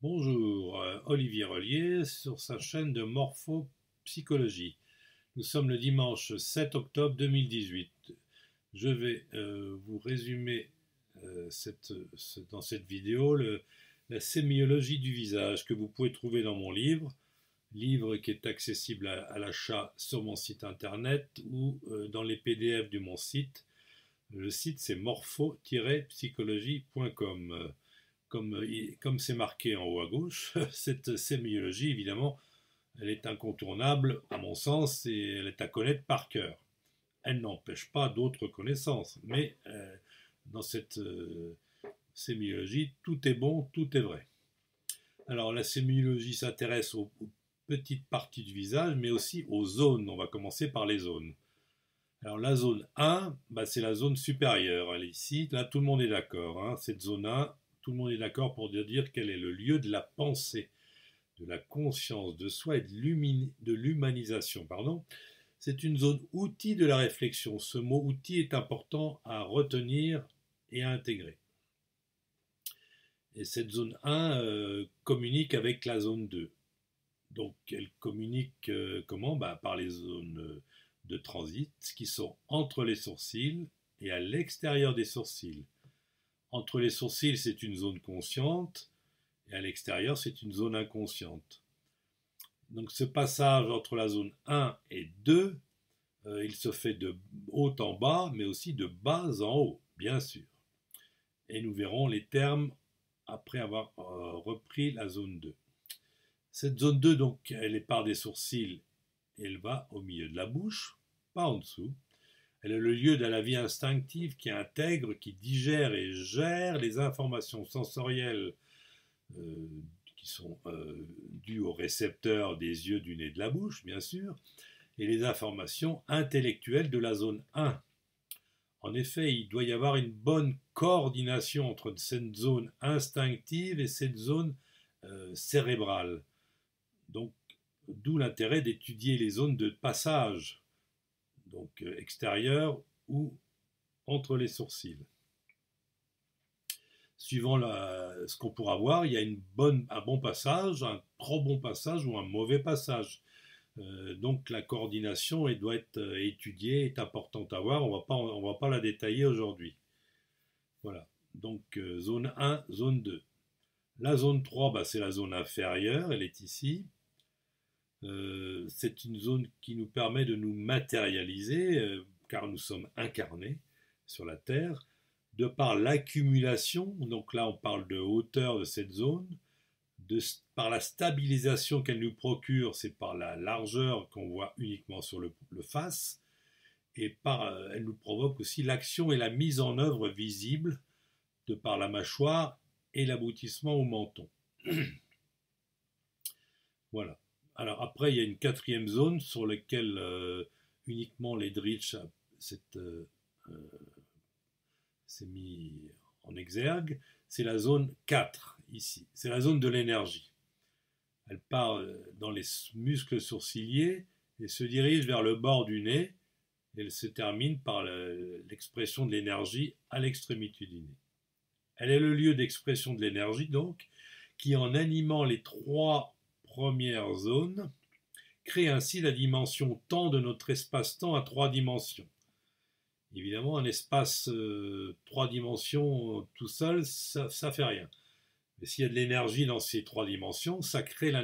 Bonjour, Olivier Relier sur sa chaîne de morphopsychologie. Nous sommes le dimanche 7 octobre 2018. Je vais vous résumer dans cette vidéo la sémiologie du visage que vous pouvez trouver dans mon livre qui est accessible à l'achat sur mon site internet ou dans les PDF de mon site. Le site c'est morpho-psychologie.com. Comme c'est marqué en haut à gauche, cette sémiologie, évidemment, elle est incontournable à mon sens et elle est à connaître par cœur. Elle n'empêche pas d'autres connaissances, mais dans cette sémiologie, tout est bon, tout est vrai. Alors la sémiologie s'intéresse aux petites parties du visage, mais aussi aux zones. On va commencer par les zones. Alors la zone 1, c'est la zone supérieure. Elle est ici, là tout le monde est d'accord. Hein. Cette zone 1, tout le monde est d'accord pour dire qu'elle est le lieu de la pensée, de la conscience de soi et de l'humanisation. C'est une zone outil de la réflexion. Ce mot outil est important à retenir et à intégrer. Et cette zone 1 communique avec la zone 2. Donc elle communique comment par les zones de transit qui sont entre les sourcils et à l'extérieur des sourcils. Entre les sourcils, c'est une zone consciente et à l'extérieur, c'est une zone inconsciente. Donc ce passage entre la zone 1 et 2, il se fait de haut en bas, mais aussi de bas en haut, bien sûr. Et nous verrons les termes après avoir repris la zone 2. Cette zone 2, donc, elle est par des sourcils et elle va au milieu de la bouche, pas en dessous. Elle est le lieu de la vie instinctive qui intègre, qui digère et gère les informations sensorielles qui sont dues aux récepteurs des yeux, du nez et de la bouche, bien sûr, et les informations intellectuelles de la zone 1. En effet, il doit y avoir une bonne coordination entre cette zone instinctive et cette zone cérébrale. Donc, d'où l'intérêt d'étudier les zones de passage, donc extérieures ou entre les sourcils. Suivant ce qu'on pourra voir, il y a un bon passage, un trop bon passage ou un mauvais passage. Donc la coordination doit être étudiée, est importante à voir. On va pas la détailler aujourd'hui. Voilà. Donc zone 1, zone 2. La zone 3, c'est la zone inférieure, elle est ici. C'est une zone qui nous permet de nous matérialiser, car nous sommes incarnés sur la Terre, de par l'accumulation, donc là on parle de hauteur de cette zone, par la stabilisation qu'elle nous procure, c'est par la largeur qu'on voit uniquement sur le face, et elle nous provoque aussi l'action et la mise en œuvre visible de par la mâchoire et l'aboutissement au menton. Voilà. Alors après, il y a une quatrième zone sur laquelle uniquement l'Eldritch s'est mis en exergue. C'est la zone 4, ici. C'est la zone de l'énergie. Elle part dans les muscles sourciliers et se dirige vers le bord du nez. Et elle se termine par l'expression de l'énergie à l'extrémité du nez. Elle est le lieu d'expression de l'énergie, donc, qui, en animant les trois première zone, crée ainsi la dimension temps de notre espace-temps à 3 dimensions. Évidemment, un espace 3 dimensions tout seul, ça fait rien. Mais s'il y a de l'énergie dans ces 3 dimensions, ça crée la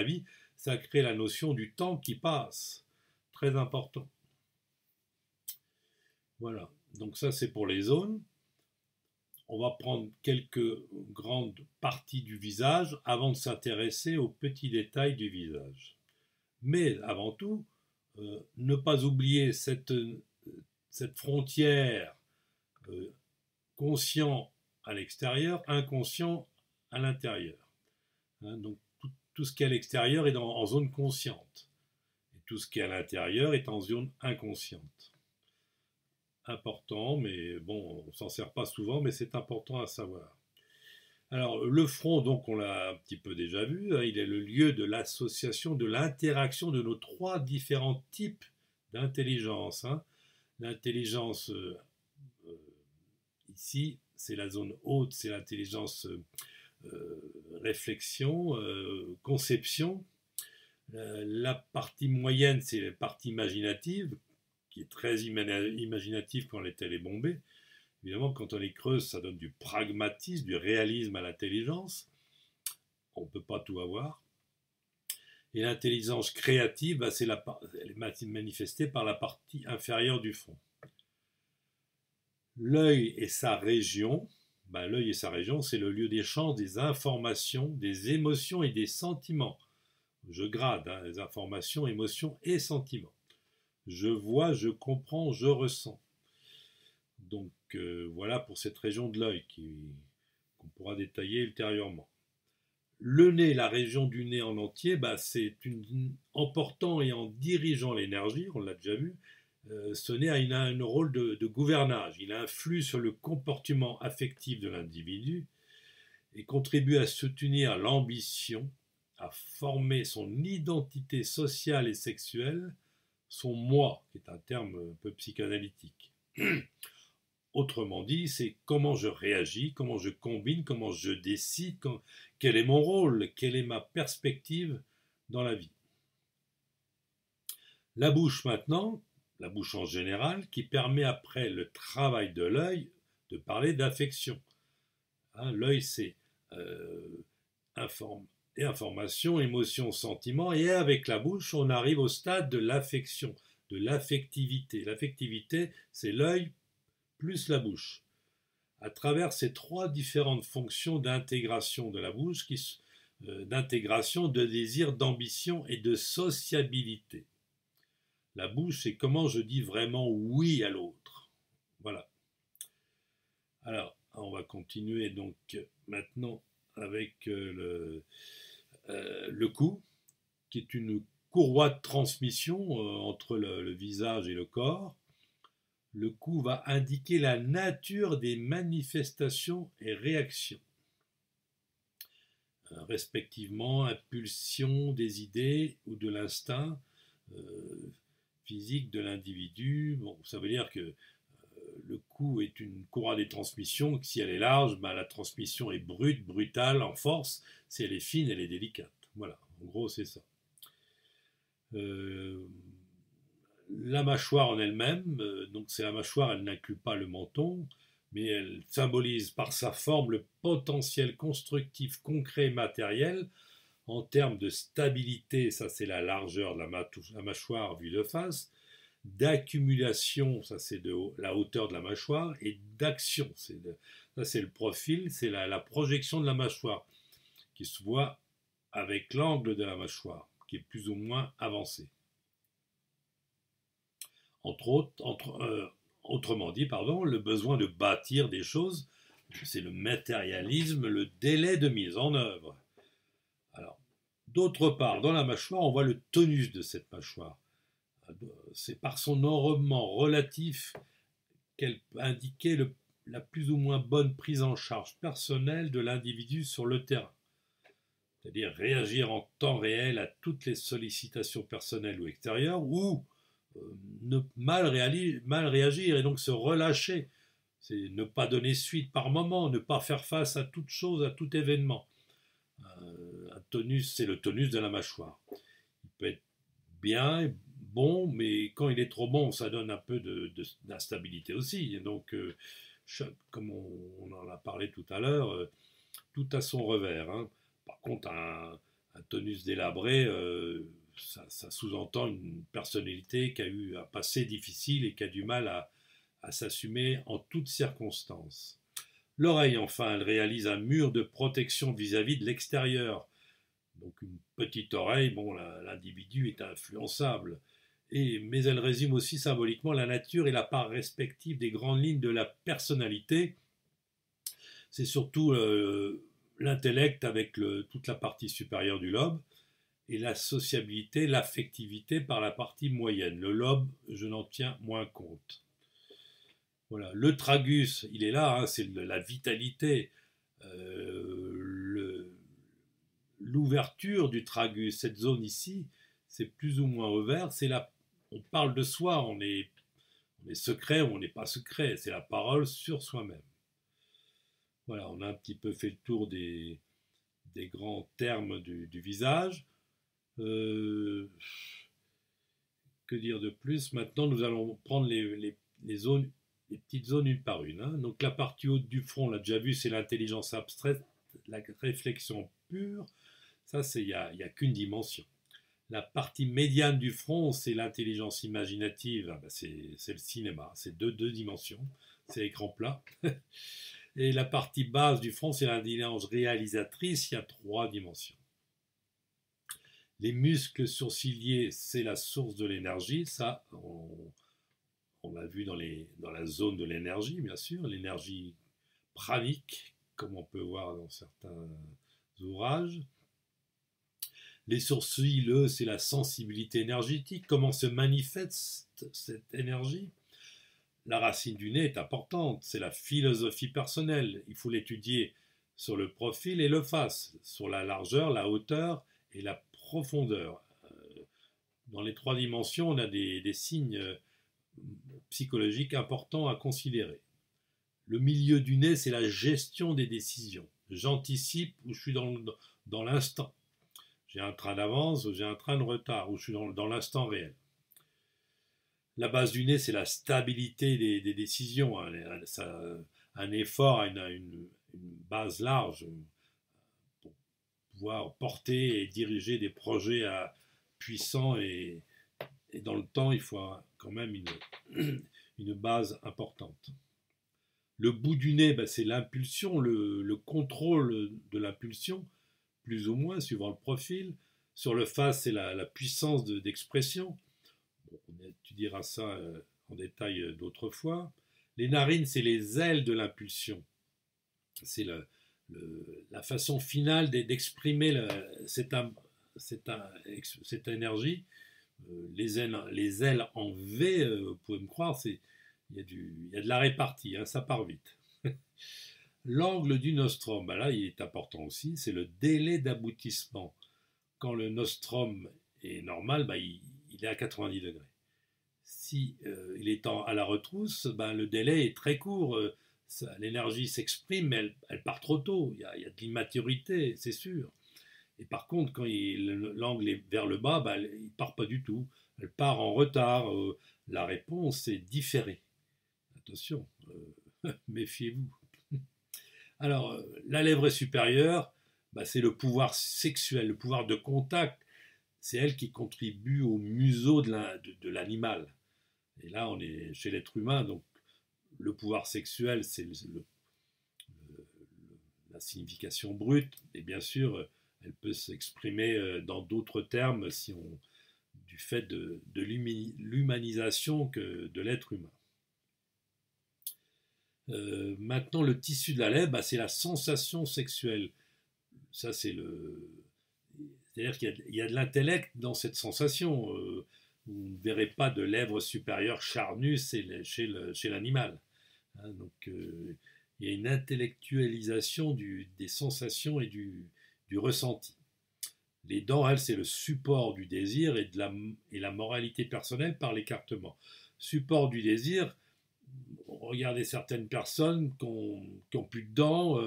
vie, ça crée la notion du temps qui passe. Très important. Voilà, donc ça c'est pour les zones. On va prendre quelques grandes parties du visage avant de s'intéresser aux petits détails du visage. Mais avant tout, ne pas oublier cette frontière conscient à l'extérieur, inconscient à l'intérieur. Hein, donc tout ce qui est à l'extérieur est en zone consciente. Et tout ce qui est à l'intérieur est en zone inconsciente. Important, mais bon, on ne s'en sert pas souvent, mais c'est important à savoir. Alors, le front, donc, on l'a un petit peu déjà vu, hein, il est le lieu de l'association, de l'interaction de nos 3 différents types d'intelligence. Hein. L'intelligence, ici, c'est la zone haute, c'est l'intelligence réflexion, conception. La partie moyenne, c'est la partie imaginative, qui est très imaginative quand elle est bombée. Évidemment, quand on les creuse, ça donne du pragmatisme, du réalisme à l'intelligence. On ne peut pas tout avoir. Et l'intelligence créative, bah, elle est manifestée par la partie inférieure du front. L'œil et sa région, bah, l'œil et sa région, c'est le lieu d'échange des informations, des émotions et des sentiments. Je grade les informations, émotions et sentiments. Je vois, je comprends, je ressens. Donc voilà pour cette région de l'œil qu'on pourra détailler ultérieurement. Le nez, la région du nez en entier, bah, c'est emportant et en dirigeant l'énergie, on l'a déjà vu, ce nez a un rôle de gouvernage. Il influe sur le comportement affectif de l'individu et contribue à soutenir l'ambition, à former son identité sociale et sexuelle, son moi, qui est un terme un peu psychanalytique. Autrement dit, c'est comment je réagis, comment je combine, comment je décide, quel est mon rôle, quelle est ma perspective dans la vie. La bouche maintenant, la bouche en général, qui permet après le travail de l'œil de parler d'affection. Hein, l'œil, c'est information, émotion, sentiment, et avec la bouche, on arrive au stade de l'affection, de l'affectivité. L'affectivité, c'est l'œil plus la bouche. À travers ces trois différentes fonctions d'intégration de la bouche, d'intégration, de désir, d'ambition et de sociabilité. La bouche, c'est comment je dis vraiment oui à l'autre. Voilà. Alors, on va continuer donc maintenant avec le cou, qui est une courroie de transmission entre le visage et le corps. Le cou va indiquer la nature des manifestations et réactions, respectivement impulsion des idées ou de l'instinct physique de l'individu. Bon, ça veut dire que le cou est une courroie des transmissions. Si elle est large, ben, la transmission est brute, brutale, en force. Si elle est fine, elle est délicate. Voilà, en gros, c'est ça. La mâchoire en elle-même, donc c'est la mâchoire, elle n'inclut pas le menton, mais elle symbolise par sa forme le potentiel constructif concret et matériel en termes de stabilité, ça c'est la largeur de la mâchoire vue de face, d'accumulation, ça c'est la hauteur de la mâchoire, et d'action, ça c'est le profil, c'est la projection de la mâchoire qui se voit avec l'angle de la mâchoire qui est plus ou moins avancé. Autrement dit, le besoin de bâtir des choses, c'est le matérialisme, le délai de mise en œuvre. Alors, d'autre part, dans la mâchoire, on voit le tonus de cette mâchoire. C'est par son enrobement relatif qu'elle peut indiquer la plus ou moins bonne prise en charge personnelle de l'individu sur le terrain. C'est-à-dire réagir en temps réel à toutes les sollicitations personnelles ou extérieures, ou mal réagir et donc se relâcher. C'est ne pas donner suite par moment, ne pas faire face à toute chose, à tout événement. Un tonus, c'est le tonus de la mâchoire. Il peut être bien, bon, mais quand il est trop bon, ça donne un peu d'instabilité aussi. Et donc, comme on en a parlé tout à l'heure, tout a son revers. Hein. Par contre, un tonus délabré, ça sous-entend une personnalité qui a eu un passé difficile et qui a du mal à s'assumer en toutes circonstances. L'oreille, enfin, elle réalise un mur de protection vis-à-vis de l'extérieur. Donc une petite oreille, bon, l'individu est influençable. Mais elle résume aussi symboliquement la nature et la part respective des grandes lignes de la personnalité. C'est surtout l'intellect avec toute la partie supérieure du lobe, et la sociabilité, l'affectivité par la partie moyenne. Le lobe, je n'en tiens moins compte. Voilà. Le tragus, il est là, hein, c'est la vitalité, l'ouverture du tragus, cette zone ici, c'est plus ou moins ouvert, on parle de soi, on est secret ou on n'est pas secret, c'est la parole sur soi-même. Voilà, on a un petit peu fait le tour des des grands termes du visage. Euh, que dire de plus? Maintenant, nous allons prendre les zones, les petites zones une par une, hein. Donc la partie haute du front, on l'a déjà vu, c'est l'intelligence abstraite, la réflexion pure. Ça, il n'y a qu'une dimension. La partie médiane du front, c'est l'intelligence imaginative. Ah ben, c'est le cinéma, c'est deux dimensions, c'est écran plat. Et la partie basse du front, c'est l'intelligence réalisatrice, il y a trois dimensions. Les muscles sourciliers, c'est la source de l'énergie. Ça, on l'a vu dans la zone de l'énergie, bien sûr. L'énergie pranique, comme on peut voir dans certains ouvrages. Les sourcils, eux, c'est la sensibilité énergétique. Comment se manifeste cette énergie? La racine du nez est importante. C'est la philosophie personnelle. Il faut l'étudier sur le profil et le face, sur la largeur, la hauteur et la profondeur. Dans les trois dimensions, on a des signes psychologiques importants à considérer. Le milieu du nez, c'est la gestion des décisions. J'anticipe ou je suis dans l'instant. J'ai un train d'avance ou j'ai un train de retard ou je suis dans l'instant réel. La base du nez, c'est la stabilité des décisions. Un effort a une base large pour pouvoir porter et diriger des projets puissants et dans le temps, il faut quand même une base importante. Le bout du nez, ben, c'est l'impulsion, le contrôle de l'impulsion, plus ou moins, suivant le profil. Sur le face, c'est la puissance d'expression. Bon, on étudiera ça en détail d'autres fois. Les narines, c'est les ailes de l'impulsion. C'est la façon finale d'exprimer cette énergie. Les ailes en V, vous pouvez me croire, il y a de la répartie, hein, ça part vite. L'angle du nostrum, ben là, il est important aussi, c'est le délai d'aboutissement. Quand le nostrum est normal, ben il est à 90 degrés. Si il est à la retrousse, ben le délai est très court. L'énergie s'exprime, mais elle part trop tôt. Il y a de l'immaturité, c'est sûr. Et par contre, quand l'angle est vers le bas, ben, il ne part pas du tout. Elle part en retard. La réponse est différée. Attention, méfiez-vous. Alors, la lèvre supérieure, bah, c'est le pouvoir sexuel, le pouvoir de contact. C'est elle qui contribue au museau de l'animal. Et là, on est chez l'être humain, donc le pouvoir sexuel, c'est la signification brute. Et bien sûr, elle peut s'exprimer dans d'autres termes du fait de l'humanisation de l'être humain. Maintenant, le tissu de la lèvre, bah, c'est la sensation sexuelle. Ça, c'est-à-dire qu'il y a de l'intellect dans cette sensation. Vous ne verrez pas de lèvres supérieures charnues chez l'animal. Hein, donc, il y a une intellectualisation des sensations et du ressenti. Les dents, elles, c'est le support du désir et la moralité personnelle par l'écartement. Support du désir, regardez certaines personnes qui ont plus de dents.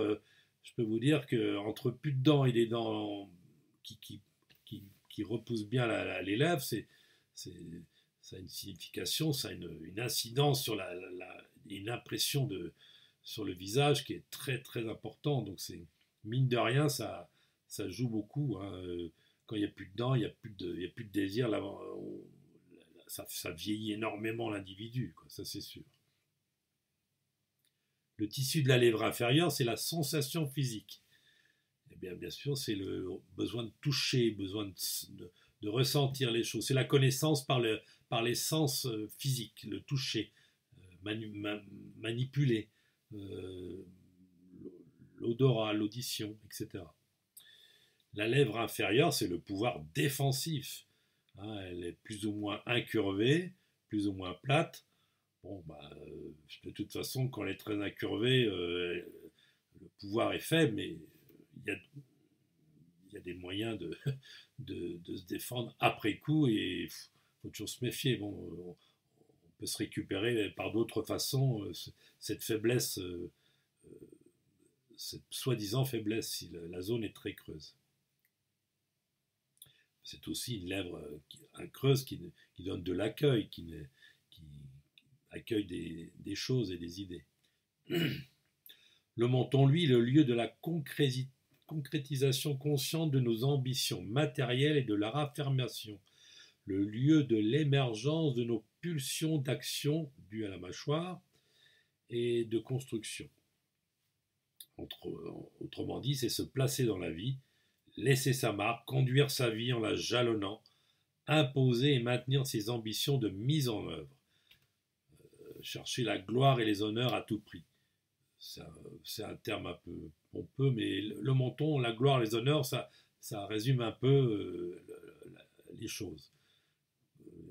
Je peux vous dire qu'entre plus de dents et des dents qui repoussent bien les lèvres, ça a une signification, ça a une incidence sur une impression sur le visage qui est très très important. Donc c'est mine de rien, ça joue beaucoup. Hein. Quand il n'y a plus de dents, il n'y a plus de désir. Là, ça vieillit énormément l'individu, ça c'est sûr. Le tissu de la lèvre inférieure, c'est la sensation physique. Eh bien sûr, c'est le besoin de toucher, besoin de ressentir les choses. C'est la connaissance par les sens physiques, le toucher, manipuler, l'odorat, l'audition, etc. La lèvre inférieure, c'est le pouvoir défensif. Hein, elle est plus ou moins incurvée, plus ou moins plate. Bon, de toute façon, quand elle est très incurvée, le pouvoir est faible, mais il y a des moyens de se défendre après coup et il faut toujours se méfier. Bon, on peut se récupérer par d'autres façons. Cette faiblesse cette soi-disant faiblesse si la zone est très creuse. C'est aussi une lèvre creuse qui donne de l'accueil, qui accueille des choses et des idées. Le menton, lui, est le lieu de la concrétisation consciente de nos ambitions matérielles et de leur affirmation, le lieu de l'émergence de nos pulsions d'action dues à la mâchoire et de construction. Autrement dit, c'est se placer dans la vie, laisser sa marque, conduire sa vie en la jalonnant, imposer et maintenir ses ambitions de mise en œuvre, chercher la gloire et les honneurs à tout prix. C'est un terme un peu pompeux, mais le menton, la gloire, les honneurs, ça résume un peu les choses.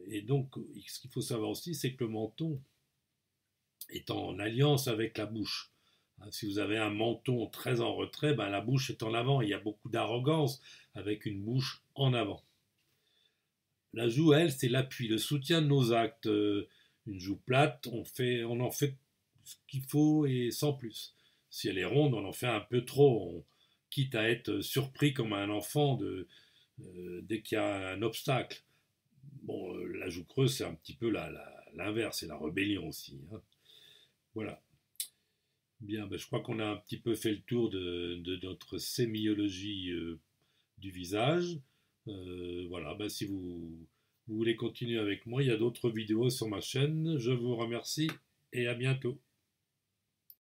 Et donc, ce qu'il faut savoir aussi, c'est que le menton est en alliance avec la bouche. Si vous avez un menton très en retrait, la bouche est en avant. Il y a beaucoup d'arrogance avec une bouche en avant. La joue, elle, c'est l'appui, le soutien de nos actes. Une joue plate, on en fait ce qu'il faut et sans plus. Si elle est ronde, on en fait un peu trop, quitte à être surpris comme un enfant dès qu'il y a un obstacle. Bon, la joue creuse, c'est un petit peu l'inverse, c'est la rébellion aussi. Hein. Voilà. Bien, je crois qu'on a un petit peu fait le tour de notre sémiologie du visage. Voilà, si vous voulez continuer avec moi, il y a d'autres vidéos sur ma chaîne. Je vous remercie et à bientôt.